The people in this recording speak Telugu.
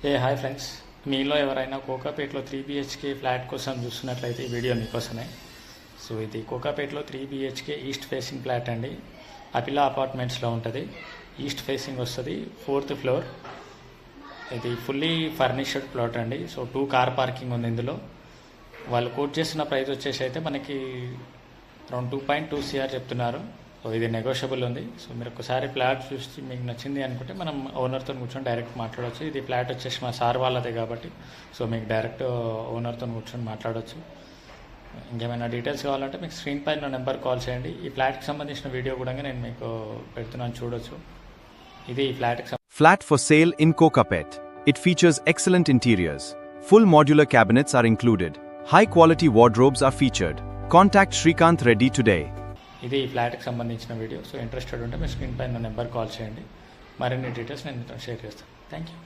హాయ్ ఫ్రెండ్స్, మీలో ఎవరైనా కోకాపేటలో 3 BHK ఫ్లాట్ కోసం చూస్తున్నట్లయితే ఈ వీడియో మీకోసమే. సో ఇది కోకాపేటలో 3 BHK ఈస్ట్ ఫేసింగ్ ఫ్లాట్ అండి. అపిలా అపార్ట్మెంట్స్లో ఉంటుంది. ఈస్ట్ ఫేసింగ్ వస్తుంది, 4th ఫ్లోర్. ఇది ఫుల్లీ ఫర్నిష్డ్ ప్లాట్ అండి. సో 2 కార్ పార్కింగ్ ఉంది ఇందులో. వాళ్ళు కోట్ చేసిన ప్రైస్ వచ్చేసి అయితే మనకి అరౌండ్ 2.2 CR చెప్తున్నారు. సో ఇది నెగోషియబుల్ ఉంది. సో మీరు ఒకసారి ఫ్లాట్ చూసి మీకు నచ్చింది అనుకుంటే మనం ఓనర్తో కూర్చొని డైరెక్ట్ మాట్లాడవచ్చు. ఇది ఫ్లాట్ వచ్చేసి మా సార్ వాళ్ళదే కాబట్టి సో మీకు డైరెక్ట్ ఓనర్తో కూర్చొని మాట్లాడవచ్చు. ఇంకేమైనా డీటెయిల్స్ కావాలంటే మీకు స్క్రీన్ పైన నెంబర్ కాల్ చేయండి. ఈ ఫ్లాట్కి సంబంధించిన వీడియో కూడా నేను మీకు పెడుతున్నాను, చూడొచ్చు. ఇది ఈ ఫ్లాట్కి Flat for sale in Kokapet. It features excellent interiors. Full modular cabinets are included. High quality wardrobes are featured. Contact Srikanth Reddy today. ఇది ఈ ఫ్లాట్కి సంబంధించిన వీడియో. సో ఇంట్రెస్టెడ్ ఉంటే మీ స్క్రీన్ పైన నెంబర్ కాల్ చేయండి. మరిన్ని డీటెయిల్స్ నేను షేర్ చేస్తాను. Thank you.